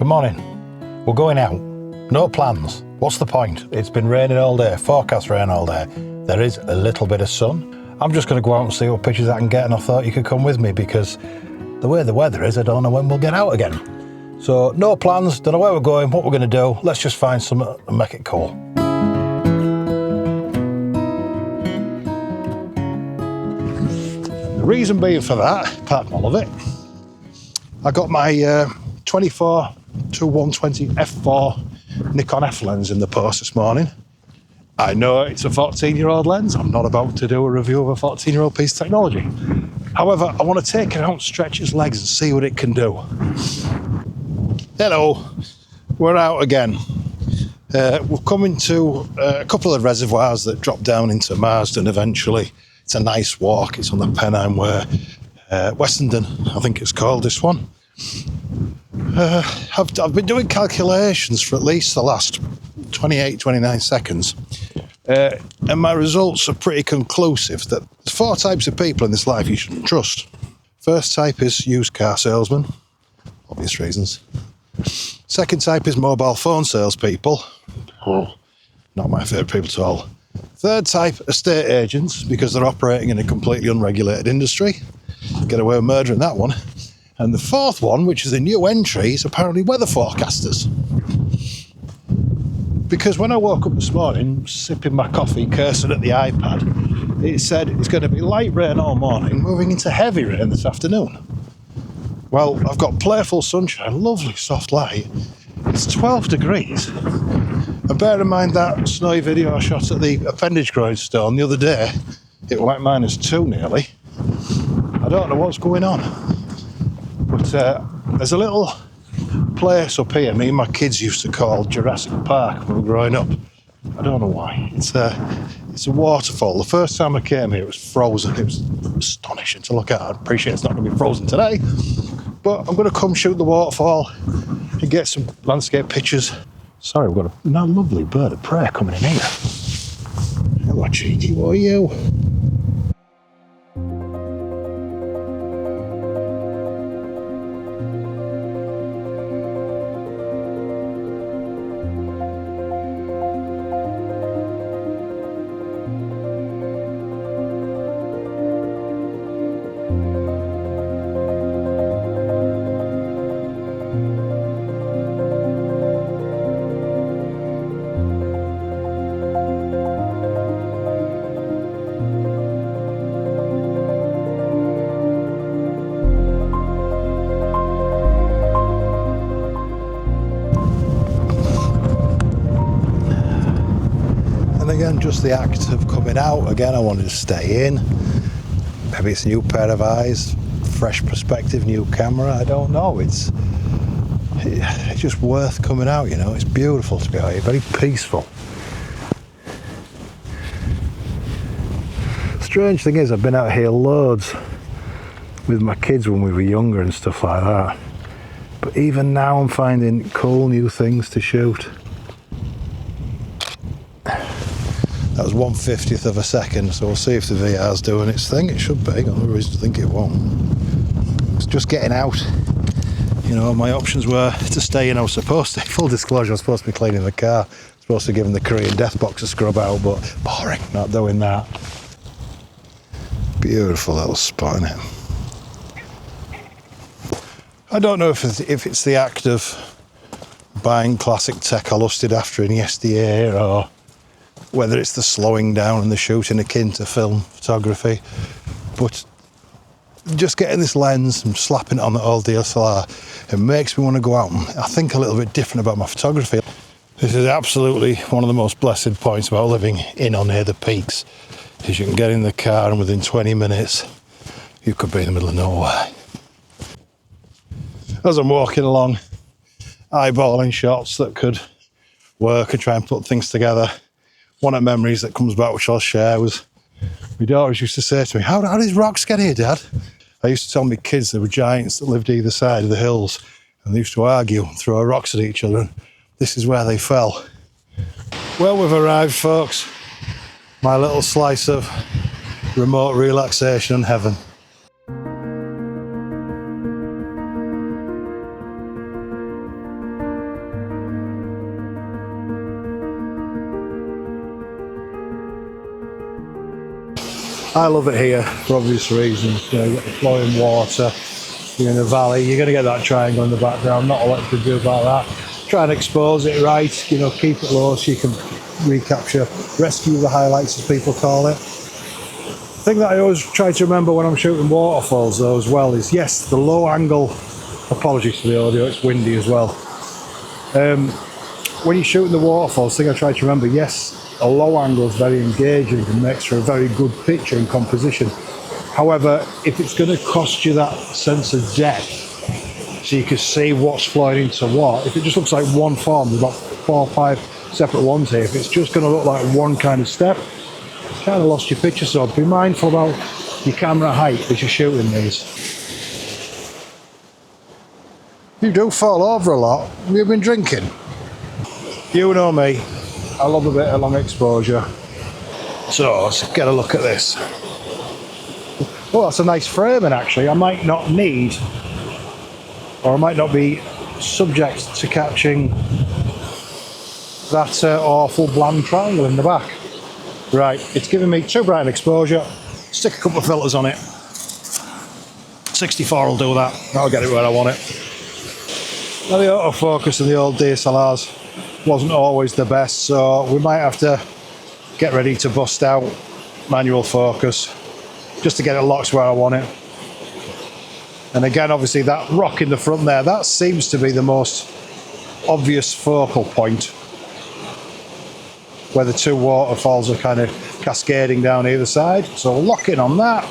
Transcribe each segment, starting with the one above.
Good morning. We're going out. No plans. What's the point? It's been raining all day, forecast rain all day. There is a little bit of sun. I'm just going to go out and see what pictures I can get, and I thought you could come with me because the way the weather is, I don't know when we'll get out again. So no plans, don't know where we're going, what we're going to do. Let's just find something and make it cool. The reason being for that, apart from all of it, I got my 24 to 120 f4 Nikon F lens in the post this morning. I know it's a 14-year-old lens. I'm not about to do a review of a 14-year-old piece of technology. However, I want to take it out, stretch its legs and see what it can do. Hello, we're out again. We're coming to a couple of reservoirs that drop down into Marsden eventually. It's a nice walk. It's on the Pennine Way. Wessenden, I think it's called, this one. I've been doing calculations for at least the last 28, 29 seconds. And my results are pretty conclusive that there's 4 types of people in this life you shouldn't trust. First type is used car salesman, obvious reasons. Second type is mobile phone salespeople. Oh, not my favourite people at all. Third type, estate agents, because they're operating in a completely unregulated industry. Get away with murdering that one. And the fourth one, which is a new entry, is apparently weather forecasters. Because when I woke up this morning, sipping my coffee, cursing at the iPad, it said it's going to be light rain all morning, moving into heavy rain this afternoon. Well, I've got playful sunshine, lovely soft light. It's 12 degrees. And bear in mind that snowy video I shot at the appendage grindstone the other day, it went -2 nearly. I don't know what's going on. But there's a little place up here me and my kids used to call Jurassic Park when we were growing up. I don't know why. It's a waterfall. The first time I came here, it was frozen. It was astonishing to look at. I appreciate it's not going to be frozen today, but I'm going to come shoot the waterfall and get some landscape pictures. Sorry, we've got a lovely bird of prey coming in here. Hello, cheeky, what are you? Again, just the act of coming out. Again, I wanted to stay in. Maybe it's a new pair of eyes, fresh perspective, new camera. I don't know. It's just worth coming out, you know. It's beautiful to be out here, very peaceful. Strange thing is, I've been out here loads with my kids when we were younger and stuff like that. But even now I'm finding cool new things to shoot. That was 1/50th of a second, so we'll see if the VR's doing its thing. It should be, got no reason to think it won't. It's just getting out. You know, my options were to stay in. I was supposed to, full disclosure, I was supposed to be cleaning the car. I was supposed to give the Korean death box a scrub out, but boring, not doing that. Beautiful little spot, isn't it? I don't know if it's the act of buying classic tech I lusted after in yesteryear, or whether it's the slowing down and the shooting akin to film photography, but just getting this lens and slapping it on the old DSLR, it makes me want to go out and I think a little bit different about my photography. This is absolutely one of the most blessed points about living in or near the peaks, is you can get in the car and within 20 minutes you could be in the middle of nowhere. As I'm walking along, eyeballing shots that could work and try and put things together, one of the memories that comes back, which I'll share, was my daughters used to say to me, how did rocks get here, Dad? I used to tell my kids there were giants that lived either side of the hills and they used to argue and throw rocks at each other, and this is where they fell. Well, we've arrived, folks. My little slice of remote relaxation and heaven. I love it here for obvious reasons. You know, you've got the flowing water, you're in a valley, you're going to get that triangle in the background, not a lot to do about that. Try and expose it right, you know, keep it low so you can recapture, rescue the highlights as people call it. The thing that I always try to remember when I'm shooting waterfalls though as well is, yes, the low angle, apologies for the audio, it's windy as well. When you're shooting the waterfalls, the thing I try to remember, yes, a low angle is very engaging and makes for a very good picture and composition. However, if it's going to cost you that sense of depth, so you can see what's flowing into what, if it just looks like one form, there's about 4 or 5 separate ones here, if it's just going to look like one kind of step, you kind of lost your picture. So be mindful about your camera height as you're shooting these. You do fall over a lot. Have you been drinking? You know me, I love a bit of long exposure. So let's get a look at this. Oh, that's a nice framing actually. I might not need, or I might not be subject to catching that awful bland triangle in the back. Right, it's giving me too bright an exposure. Stick a couple of filters on it. 64 will do that. That'll get it where I want it. Now the autofocus in the old DSLRs wasn't always the best, so we might have to get ready to bust out manual focus just to get it locked where I want it. And again, obviously that rock in the front there, that seems to be the most obvious focal point where the two waterfalls are kind of cascading down either side. So we'll lock in on that.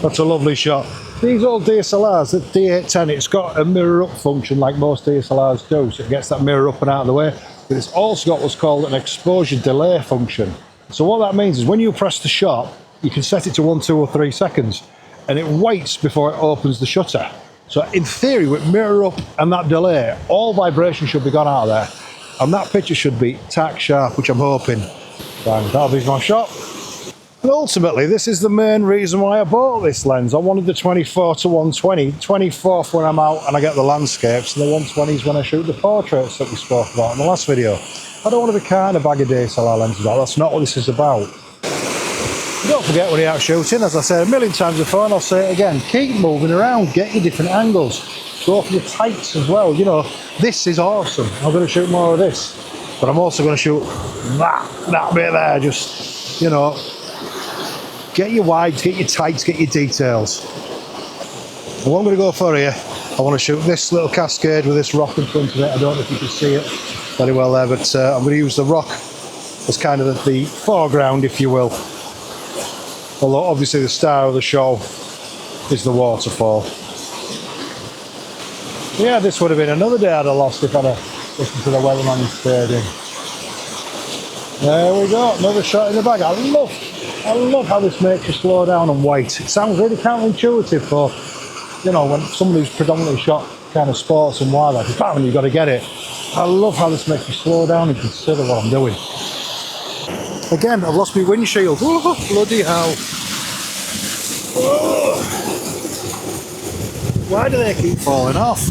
That's a lovely shot. These old DSLRs, the D810, it's got a mirror up function like most DSLRs do, so it gets that mirror up and out of the way. But it's also got what's called an exposure delay function. So what that means is when you press the shot, you can set it to 1, 2 or 3 seconds and it waits before it opens the shutter. So in theory, with mirror up and that delay, all vibration should be gone out of there. And that picture should be tack sharp, which I'm hoping. Right, that'll be my shot. And ultimately, this is the main reason why I bought this lens. I wanted the 24 to 120, 24 when I'm out and I get the landscapes, and the 120s when I shoot the portraits that we spoke about in the last video. I don't want to be kind of bag of DSLR lenses out. That's not what this is about. Don't forget when you're out shooting, as I said a million times before, and I'll say it again, keep moving around, get your different angles. Go for your tights as well. You know, this is awesome. I'm going to shoot more of this, but I'm also going to shoot that bit there. Just, you know, get your wides, get your tights, get your details. And what I'm going to go for here, I want to shoot this little cascade with this rock in front of it. I don't know if you can see it very well there, but I'm going to use the rock as kind of the foreground, if you will. Although obviously the star of the show is the waterfall. Yeah, this would have been another day I'd have lost if I'd have listened to the weatherman and stayed in. There we go, another shot in the bag. I love how this makes you slow down and wait. It sounds really counterintuitive for, you know, when someone who's predominantly shot kind of sports and wildlife, bam, you've got to get it. I love how this makes you slow down and consider what I'm doing. Again, I've lost my windshield. Oh, bloody hell. Oh. Why do they keep falling off?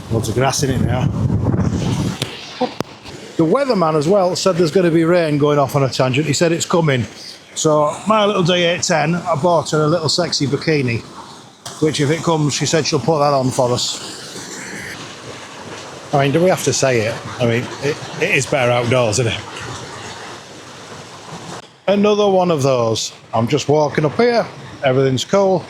Loads of grass in it now. The weatherman as well said there's going to be rain going off on a tangent. He said it's coming. So my little D810, I bought her a little sexy bikini, which if it comes, she said she'll put that on for us. I mean, do we have to say it? I mean, it is better outdoors, isn't it? Another one of those. I'm just walking up here, everything's cool,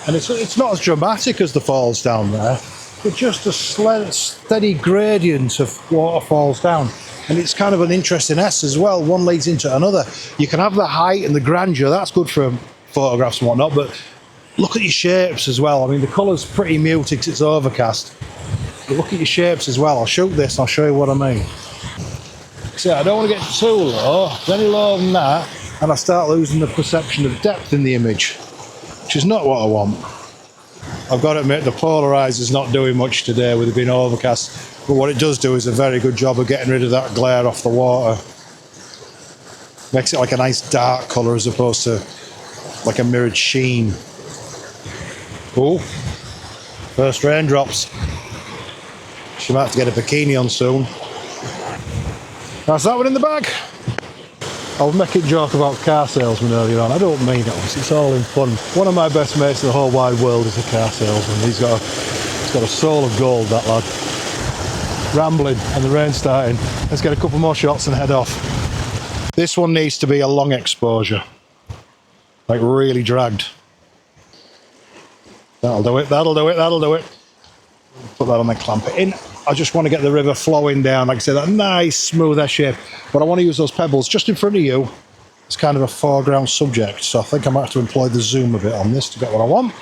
and it's not as dramatic as the falls down there, but just a steady gradient of waterfalls down. And it's kind of an interesting S as well. One leads into another. You can have the height and the grandeur, that's good for photographs and whatnot, but look at your shapes as well. I mean, the colour's pretty muted because it's overcast. But look at your shapes as well. I'll shoot this and I'll show you what I mean. See, I don't want to get too low. If any lower than that, and I start losing the perception of depth in the image, which is not what I want. I've got to admit, the polarizer's not doing much today with it being overcast, but what it does do is a very good job of getting rid of that glare off the water. Makes it like a nice dark colour as opposed to like a mirrored sheen. Oh, first raindrops. She might have to get a bikini on soon. That's that one in the bag. I was making a joke about car salesmen earlier on. I don't mean it, it's all in fun. One of my best mates in the whole wide world is a car salesman. He's got a soul of gold, that lad. Rambling and the rain starting. Let's get a couple more shots and head off. This one needs to be a long exposure. Like really dragged. That'll do it, that'll do it, that'll do it. Put that on and clamp it in. I just want to get the river flowing down, like I say, that nice smooth shape. But I want to use those pebbles just in front of you. It's kind of a foreground subject, so I think I might have to employ the zoom a bit on this to get what I want.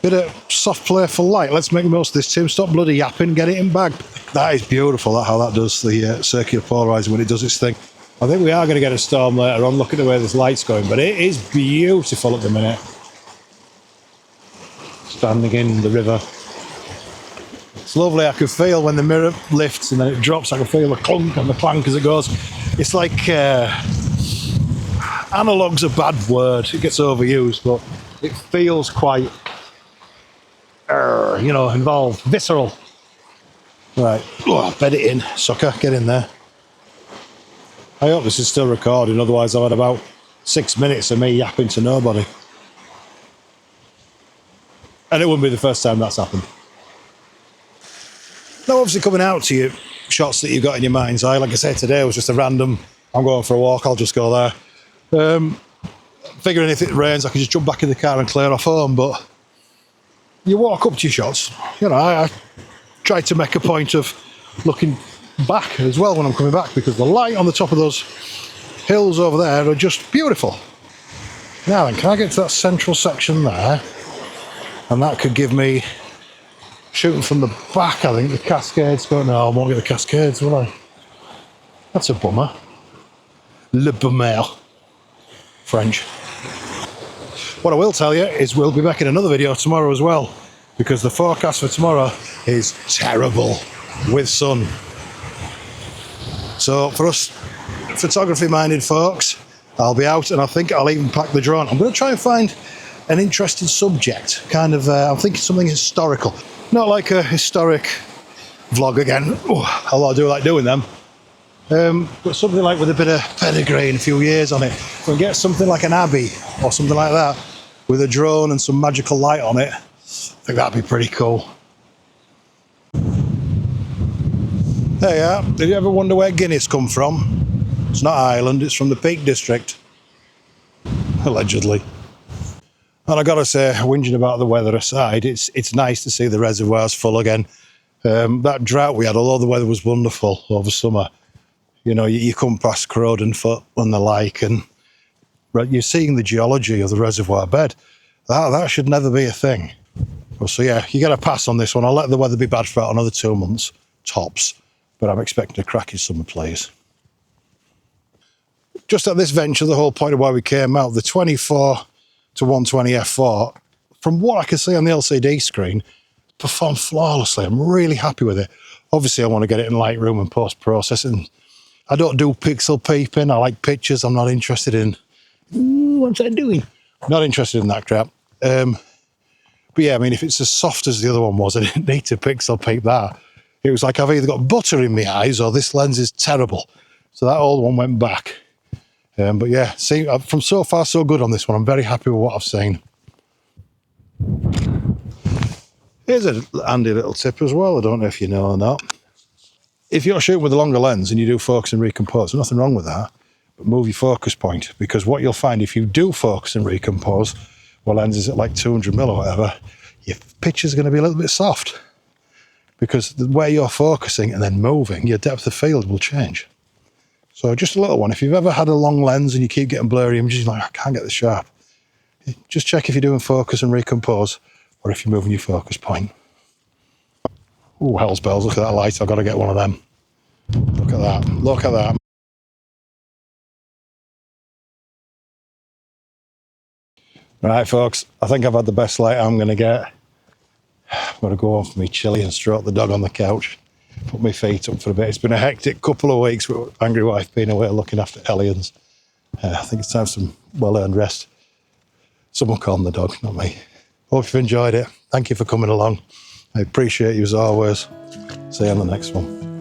Bit of soft playful light. Let's make the most of this, Tim. Stop bloody yapping, get it in bag. That is beautiful, how that does the circular polarising when it does its thing. I think we are going to get a storm later on. Look at the way this light's going, but it is beautiful at the minute. Standing in the river. It's lovely. I can feel when the mirror lifts and then it drops, I can feel the clunk and the clank as it goes. It's like, analog's a bad word. It gets overused, but it feels quite, involved, visceral. Right, bed it in, sucker, get in there. I hope this is still recording, otherwise I've had about 6 minutes of me yapping to nobody. And it wouldn't be the first time that's happened. Now, obviously coming out to you, shots that you've got in your mind's eye. Like I said, today was just a random, I'm going for a walk, I'll just go there. Figuring if it rains, I can just jump back in the car and clear off home, but you walk up to your shots. I try to make a point of looking back as well when I'm coming back, because the light on the top of those hills over there are just beautiful. Now then, can I get to that central section there? And that could give me, shooting from the back, I think, the cascades going. No, I won't get the cascades, will I? That's a bummer. Le bummer. French. What I will tell you is we'll be back in another video tomorrow as well, because the forecast for tomorrow is terrible with sun. So for us photography-minded folks, I'll be out and I think I'll even pack the drone. I'm going to try and find an interesting subject, kind of, I'm thinking something historical. Not like a historic vlog again, although I do like doing them. But something like with a bit of pedigree and a few years on it. If we get something like an abbey or something like that with a drone and some magical light on it, I think that'd be pretty cool. There you are. Did you ever wonder where Guinness come from? It's not Ireland, it's from the Peak District. Allegedly. And I gotta say, whinging about the weather aside, it's nice to see the reservoirs full again. That drought we had, although the weather was wonderful over summer, you come past Crowdenfoot and the like, and you're seeing the geology of the reservoir bed. That should never be a thing. So yeah, you get a pass on this one. I'll let the weather be bad for about another 2 months, tops. But I'm expecting a cracking summer, please. Just at this venture, the whole point of why we came out, the 24 to 120 f4, from what I can see on the LCD screen, performed flawlessly. I'm really happy with it. Obviously, I want to get it in Lightroom and post-processing. I don't do pixel peeping. I like pictures. I'm not interested in, what's that doing? Not interested in that crap. But yeah, I mean, if it's as soft as the other one was, I didn't need to pixel peep that. It was like I've either got butter in my eyes or this lens is terrible. So that old one went back. But yeah, see, from so far so good on this one. I'm very happy with what I've seen. Here's a handy little tip as well. I don't know if you know or not. If you're shooting with a longer lens and you do focus and recompose, there's nothing wrong with that. But move your focus point, because what you'll find if you do focus and recompose, well, lens is at like 200mm or whatever, your picture's going to be a little bit soft. Because the way you're focusing and then moving, your depth of field will change. So just a little one. If you've ever had a long lens and you keep getting blurry images, you're like, I can't get this sharp. Just check if you're doing focus and recompose, or if you're moving your focus point. Ooh, hell's bells, look at that light. I've got to get one of them. Look at that, look at that. Right, folks, I think I've had the best light I'm going to get. I'm going to go on for me chilly and stroke the dog on the couch. Put my feet up for a bit. It's been a hectic couple of weeks with angry wife being away looking after Hellions. I think it's time for some well-earned rest. Someone calm the dog, not me. Hope you've enjoyed it. Thank you for coming along. I appreciate you as always. See you on the next one.